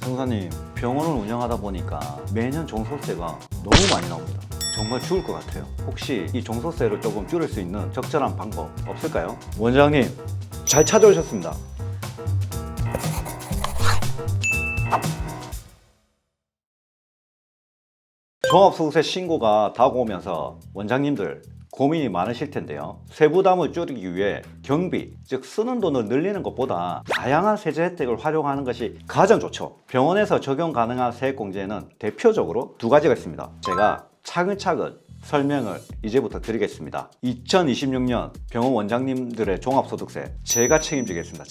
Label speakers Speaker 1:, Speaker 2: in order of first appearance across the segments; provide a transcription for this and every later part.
Speaker 1: 변호사님, 병원을 운영하다 보니까 매년 종소세가 너무 많이 나옵니다. 정말 죽을 것 같아요. 혹시 이 종소세를 조금 줄일 수 있는 적절한 방법 없을까요? 원장님, 잘 찾아오셨습니다. 종합소득세 신고가 다가오면서 원장님들 고민이 많으실 텐데요. 세부담을 줄이기 위해 경비, 즉 쓰는 돈을 늘리는 것보다 다양한 세제 혜택을 활용하는 것이 가장 좋죠. 병원에서 적용 가능한 세액공제는 대표적으로 두 가지가 있습니다. 제가 차근차근 설명을 이제부터 드리겠습니다. 2026년 병원 원장님들의 종합소득세 제가 책임지겠습니다.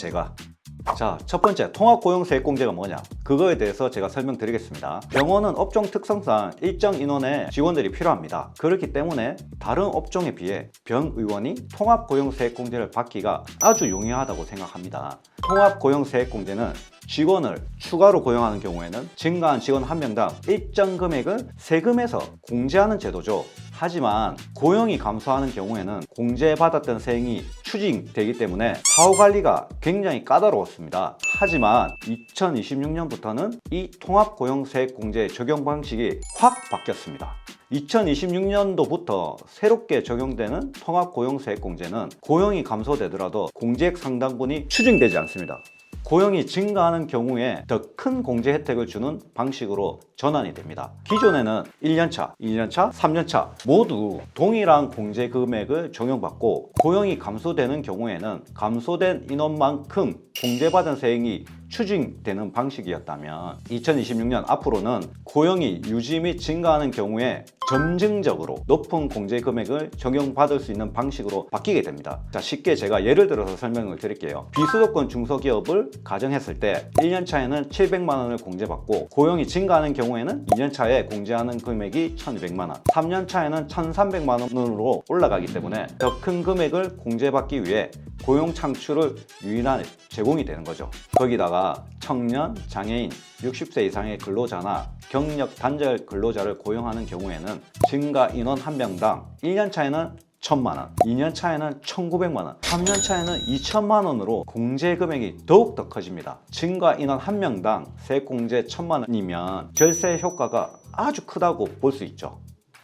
Speaker 1: 자, 첫 번째 통합고용세액공제가 뭐냐, 그거에 대해서 제가 설명드리겠습니다. 병원은 업종 특성상 일정 인원의 직원들이 필요합니다. 그렇기 때문에 다른 업종에 비해 병의원이 통합고용세액공제를 받기가 아주 용이하다고 생각합니다. 통합고용세액공제는 직원을 추가로 고용하는 경우에는 증가한 직원 한 명당 일정 금액을 세금에서 공제하는 제도죠. 하지만 고용이 감소하는 경우에는 공제받았던 세액이 추징되기 때문에 사후관리가 굉장히 까다로웠습니다. 하지만 2026년부터는 이 통합고용세액공제 적용 방식이 확 바뀌었습니다. 2026년도부터 새롭게 적용되는 통합고용세액공제는 고용이 감소되더라도 공제액 상당분이 추징되지 않습니다. 고용이 증가하는 경우에 더 큰 공제 혜택을 주는 방식으로 전환이 됩니다. 기존에는 1년차, 2년차, 3년차 모두 동일한 공제 금액을 적용받고 고용이 감소되는 경우에는 감소된 인원만큼 공제받은 세액이 추징되는 방식이었다면 2026년 앞으로는 고용이 유지 및 증가하는 경우에 점증적으로 높은 공제 금액을 적용받을 수 있는 방식으로 바뀌게 됩니다. 자, 쉽게 제가 예를 들어서 설명을 드릴게요. 비수도권 중소기업을 가정했을 때 1년차에는 700만 원을 공제받고 고용이 증가하는 경우에는 2년차에 공제하는 금액이 1200만 원, 3년차에는 1300만 원으로 올라가기 때문에 더 큰 금액을 공제받기 위해 고용 창출을 유인한 제공이 되는 거죠. 거기다가 청년, 장애인, 60세 이상의 근로자나 경력 단절 근로자를 고용하는 경우에는 증가 인원 한 명당 1년차에는 1000만 원, 2년차에는 1900만 원, 3년차에는 2000만 원으로 공제 금액이 더욱더 커집니다. 증가 인원 한 명당 세액공제 1000만 원이면 절세 효과가 아주 크다고 볼 수 있죠.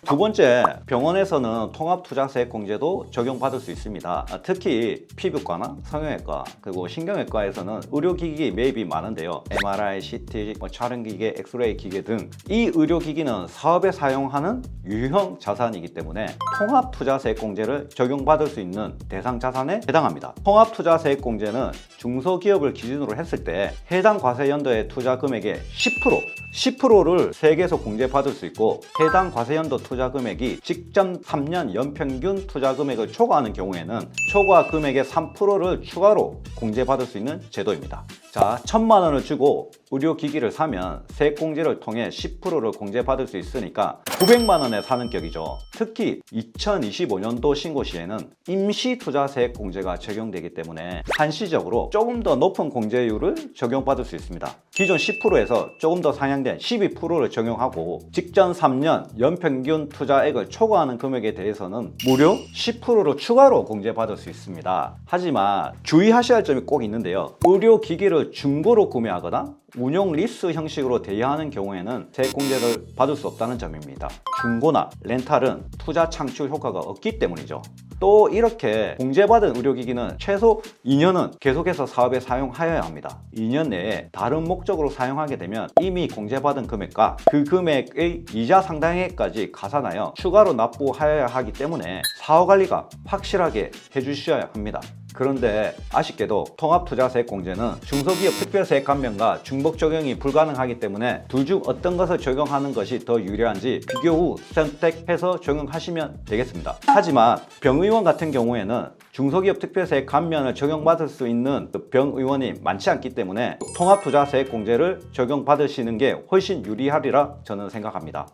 Speaker 1: 두 번째, 병원에서는 통합투자세액공제도 적용받을 수 있습니다. 특히 피부과나 성형외과 그리고 신경외과에서는 의료기기 매입이 많은데요. MRI, CT, 촬영기계, 엑스레이 기계 등 이 의료기기는 사업에 사용하는 유형 자산이기 때문에 통합투자세액공제를 적용받을 수 있는 대상 자산에 해당합니다. 통합투자세액공제는 중소기업을 기준으로 했을 때 해당 과세연도의 투자 금액의 10%를 세액에서 공제받을 수 있고, 해당 과세연도 투자 금액이 직전 3년 연평균 투자 금액을 초과하는 경우에는 초과 금액의 3%를 추가로 공제받을 수 있는 제도입니다. 자, 1000만 원을 주고 의료기기를 사면 세액공제를 통해 10%를 공제받을 수 있으니까 900만 원에 사는 격이죠. 특히 2025년도 신고 시에는 임시투자세액공제가 적용되기 때문에 한시적으로 조금 더 높은 공제율을 적용받을 수 있습니다. 기존 10%에서 조금 더 상향된 12%를 적용하고 직전 3년 연평균 투자액을 초과하는 금액에 대해서는 무려 10%를 추가로 공제받을 수 있습니다. 하지만 주의하셔야 할 점이 꼭 있는데요. 의료기기를 중고로 구매하거나 운용 리스 형식으로 대여하는 경우에는 세액공제를 받을 수 없다는 점입니다. 중고나 렌탈은 투자 창출 효과가 없기 때문이죠. 또 이렇게 공제받은 의료기기는 최소 2년은 계속해서 사업에 사용하여야 합니다. 2년 내에 다른 목적으로 사용하게 되면 이미 공제받은 금액과 그 금액의 이자 상당액까지 가산하여 추가로 납부하여야 하기 때문에 사후관리가 확실하게 해주셔야 합니다. 그런데 아쉽게도 통합투자세액공제는 중소기업 특별세액 감면과 중복 적용이 불가능하기 때문에 둘 중 어떤 것을 적용하는 것이 더 유리한지 비교 후 선택해서 적용하시면 되겠습니다. 하지만 병의원 같은 경우에는 중소기업 특별세액 감면을 적용받을 수 있는 병의원이 많지 않기 때문에 통합투자세액공제를 적용받으시는 게 훨씬 유리하리라 저는 생각합니다.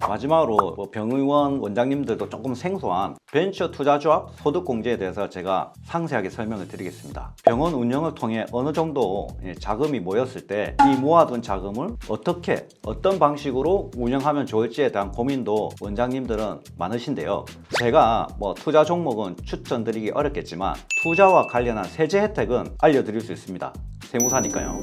Speaker 1: 마지막으로 병의원 원장님들도 조금 생소한 벤처 투자조합 소득공제에 대해서 제가 상세하게 설명을 드리겠습니다. 병원 운영을 통해 어느 정도 자금이 모였을 때 이 모아둔 자금을 어떤 방식으로 운영하면 좋을지에 대한 고민도 원장님들은 많으신데요. 제가 투자 종목은 추천드리기 어렵겠지만 투자와 관련한 세제 혜택은 알려드릴 수 있습니다. 세무사니까요.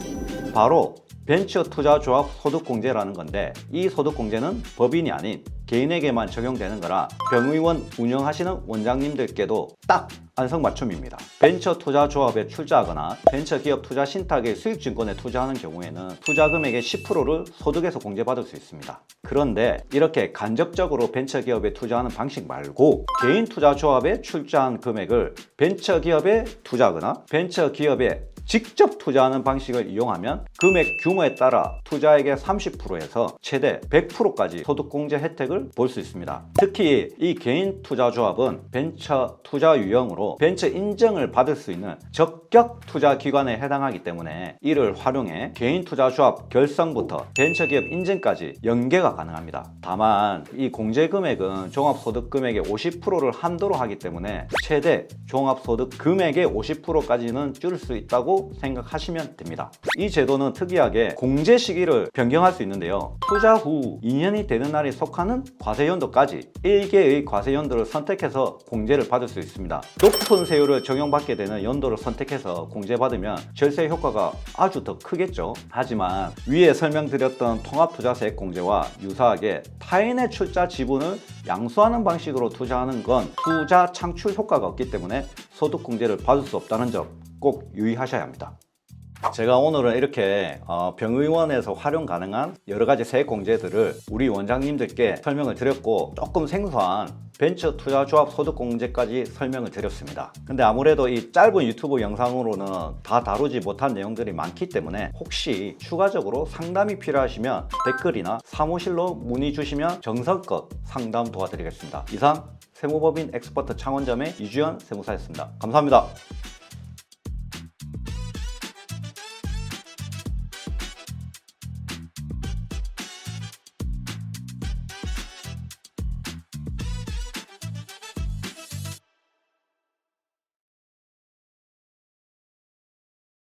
Speaker 1: 바로 벤처 투자 조합 소득공제라는 건데, 이 소득공제는 법인이 아닌 개인에게만 적용되는 거라 병의원 운영하시는 원장님들께도 딱 안성맞춤입니다. 벤처 투자 조합에 출자하거나 벤처 기업 투자 신탁의 수익증권에 투자하는 경우에는 투자 금액의 10%를 소득에서 공제받을 수 있습니다. 그런데 이렇게 간접적으로 벤처 기업에 투자하는 방식 말고 개인 투자 조합에 출자한 금액을 벤처 기업에 투자하거나 벤처 기업에 직접 투자하는 방식을 이용하면 금액 규모에 따라 투자액의 30%에서 최대 100%까지 소득공제 혜택을 볼 수 있습니다. 특히 이 개인 투자 조합은 벤처 투자 유형으로 벤처 인증을 받을 수 있는 적격 투자 기관에 해당하기 때문에 이를 활용해 개인 투자 조합 결성부터 벤처 기업 인증까지 연계가 가능합니다. 다만 이 공제 금액은 종합소득 금액의 50%를 한도로 하기 때문에 최대 종합소득 금액의 50%까지는 줄일 수 있다고 생각하시면 됩니다. 이 제도는 특이하게 공제 시기를 변경할 수 있는데요. 투자 후 2년이 되는 날에 속하는 과세연도까지 1개의 과세연도를 선택해서 공제를 받을 수 있습니다. 높은 세율을 적용받게 되는 연도를 선택해서 공제받으면 절세 효과가 아주 더 크겠죠. 하지만 위에 설명드렸던 통합투자세액 공제와 유사하게 타인의 출자 지분을 양수하는 방식으로 투자하는 건 투자 창출 효과가 없기 때문에 소득공제를 받을 수 없다는 점 꼭 유의하셔야 합니다. 제가 오늘은 이렇게 병의원에서 활용 가능한 여러 가지 세액 공제들을 우리 원장님들께 설명을 드렸고, 조금 생소한 벤처 투자 조합 소득 공제까지 설명을 드렸습니다. 근데 아무래도 이 짧은 유튜브 영상으로는 다 다루지 못한 내용들이 많기 때문에 혹시 추가적으로 상담이 필요하시면 댓글이나 사무실로 문의 주시면 정성껏 상담 도와드리겠습니다. 이상 세무법인 엑스퍼트 창원점의 이주연 세무사였습니다. 감사합니다.